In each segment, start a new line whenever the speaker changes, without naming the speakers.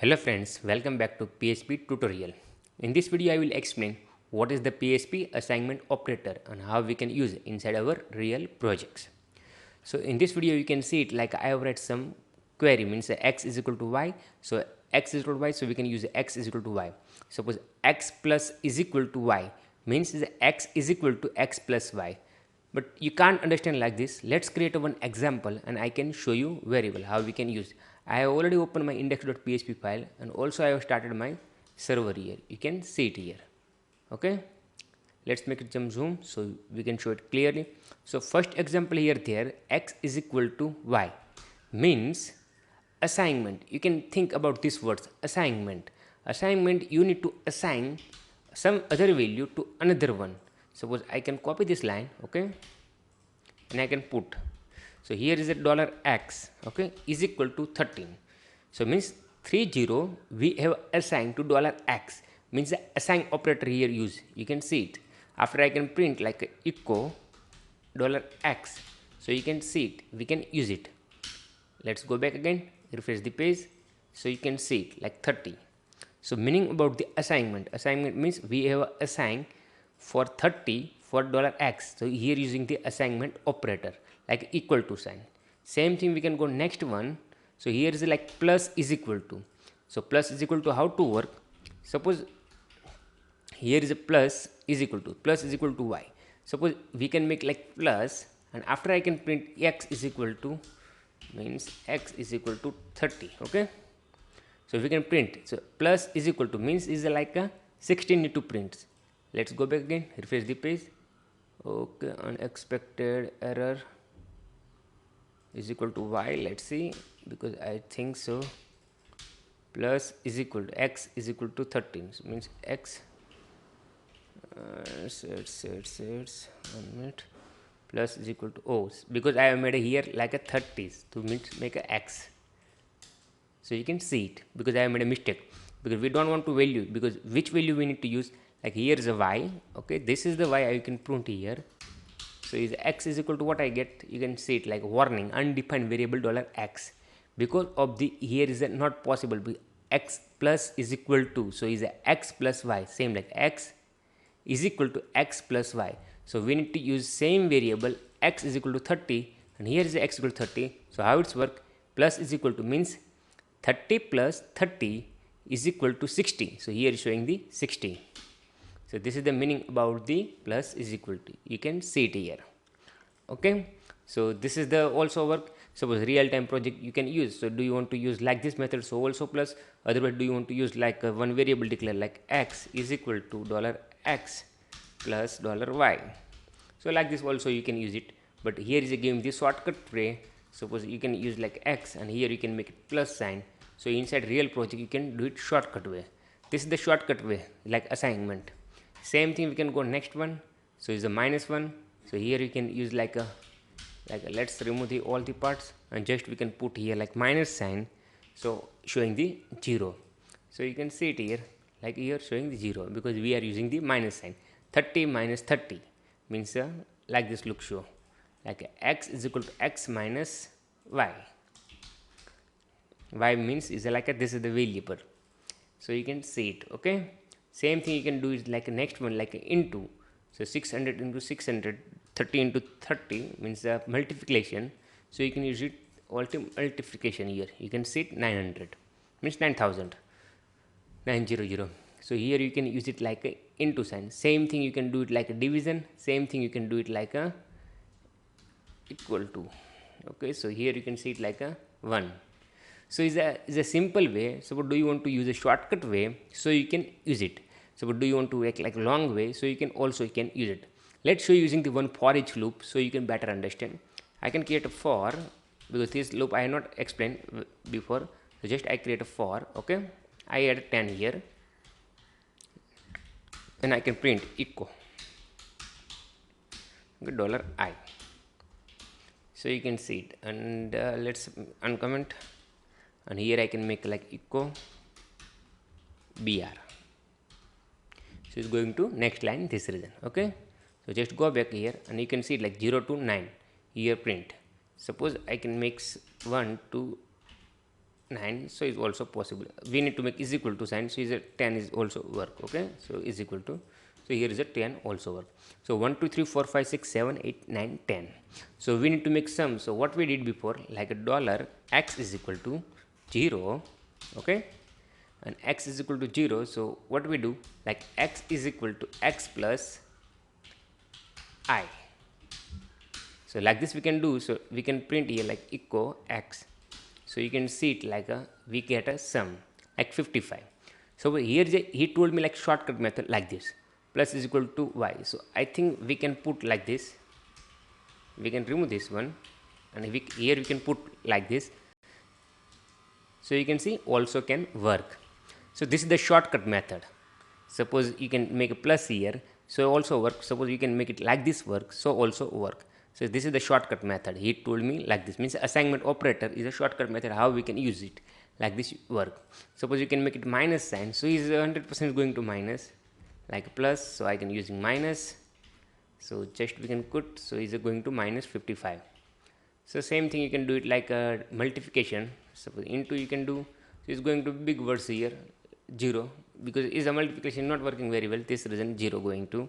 Hello friends, welcome back to PHP tutorial. In this video I will explain what is the PHP assignment operator and how we can use it inside our real projects. So in this video you can see it like I have write some query means x is equal to y. So x is equal to y, so we can use x is equal to y. Suppose x plus is equal to y means x is equal to x plus y. But you can't understand like this. Let's create one example and I can show you very well how we can use. I have already opened my index.php file and also I have started my server here. You can see it here. Okay. Let's make it some zoom so we can show it clearly. So first example here there x is equal to y means assignment. You can think about these words assignment. Assignment, you need to assign some other value to another one. Suppose I can copy this line, okay, and I can put. So here is a $x, okay, is equal to 13. So means 30 we have assigned to $x means the assign operator here use. You can see it. After I can print like a echo $x. So you can see it. We can use it. Let's go back again, refresh the page. So you can see it like 30. So meaning about the assignment. Assignment means we have assigned for 30 for $x. So here using the assignment operator like equal to sign. Same thing we can go next one. So here is like plus is equal to. So plus is equal to how to work. Suppose here is a plus is equal to y. Suppose we can make like plus and after I can print x is equal to means x is equal to 30. Okay. So we can print. So plus is equal to means is like a 16 need to print. Let's go back again, refresh the page. Okay, unexpected error is equal to y. Let's see, because I think so. Plus is equal to x is equal to 13. So means x. Sets 1 minute. Plus is equal to because I have made a here like a 30s to make a x. So you can see it because I have made a mistake because we don't want to value because which value we need to use. Like here is a y, okay, this is the y I can print here. So is x is equal to what I get. You can see it like warning undefined variable $x because of the here is not possible. X plus is equal to, so is x plus y, same like x is equal to x plus y. So we need to use same variable x is equal to 30 and here is x equal to 30. So how it's work, plus is equal to means 30 plus 30 is equal to 60. So here is showing the 60. So this is the meaning about the plus is equal to. You can see it here. Okay. So this is the also work. Suppose real-time project you can use. So do you want to use like this method? So also plus. Otherwise, do you want to use like one variable declare like x is equal to $x plus $y. So like this also you can use it. But here is a given the shortcut way. Suppose you can use like x and here you can make it plus sign. So inside real project you can do it shortcut way. This is the shortcut way like assignment. Same thing we can go next one. So is a -1. So here you can use like a let's remove all the parts and just we can put here like minus sign. So showing the 0. So you can see it here like here showing the 0 because we are using the minus sign. 30 minus 30 means like this look show like x is equal to x minus y. Y means is like this is the variable. So you can see it. Okay. Same thing you can do is like a next one like a into. So 600 into 600, 30 into 30 means the multiplication. So you can use it multiplication here. You can see it 900 means 9000, 900. So here you can use it like a into sign. Same thing you can do it like a division. Same thing you can do it like a equal to. Okay, so here you can see it like a 1. So is a simple way. So do you want to use a shortcut way? So you can use it. So do you want to work like a long way? So you can use it. Let's show you using the one for each loop so you can better understand. I can create a for because this loop I have not explained before. So just I create a for. Okay, I add 10 here and I can print echo okay, $I. So you can see it and let's uncomment. And here I can make like echo br. So it's going to next line this region. Okay. So just go back here and you can see like 0 to 9 here print. Suppose I can make 1 to 9, so is also possible. We need to make is equal to sign, so is a 10 is also work. Okay, so is equal to, so here is a 10 also work. So 1 2 3 4 5 6 7 8 9 10. So we need to make sum. So what we did before, like a dollar x is equal to 0. Okay, and x is equal to 0. So what we do, like x is equal to x plus I. So like this we can do. So we can print here like echo x. So you can see it like a, we get a sum like 55. So here he told me like shortcut method like this, plus is equal to y. So I think we can put like this. We can remove this one, and here we can put like this. So you can see also can work. So this is the shortcut method. Suppose you can make a plus here, so also work. Suppose you can make it like this work, so also work. So this is the shortcut method. He told me like this, means assignment operator is a shortcut method, how we can use it, like this work. Suppose you can make it minus sign, so is 100% going to minus, like plus, so I can using minus. So just we can put, so is going to minus 55. So same thing you can do it like a multiplication. Suppose into you can do, so it's going to big words here 0, because is a multiplication not working very well, this reason 0 going to.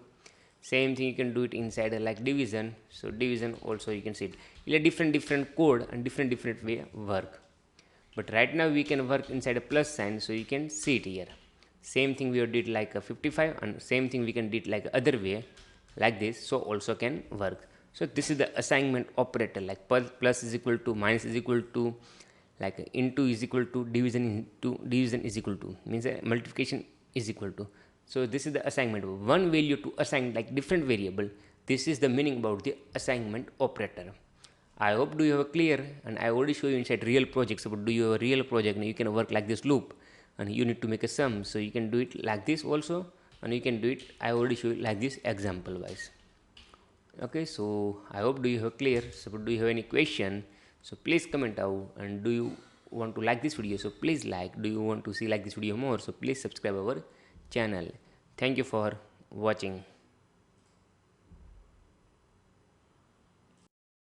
Same thing you can do it inside like division. So division also you can see it in a different code and different way work. But right now we can work inside a plus sign, so you can see it here. Same thing we did like a 55, and same thing we can did like other way like this, so also can work. So this is the assignment operator, like plus is equal to, minus is equal to, like into is equal to, division is equal to, means multiplication is equal to. So this is the assignment, one value to assign like different variable. This is the meaning about the assignment operator. I hope do you have a clear, and I already show you inside real projects. But do you have a real project, you can work like this loop, and you need to make a sum, so you can do it like this also, and you can do it, I already show you like this example wise. Okay, so I hope do you have clear. So do you have any question, so please comment out. And do you want to like this video, so please like. Do you want to see like this video more, so please subscribe our channel. Thank you for watching.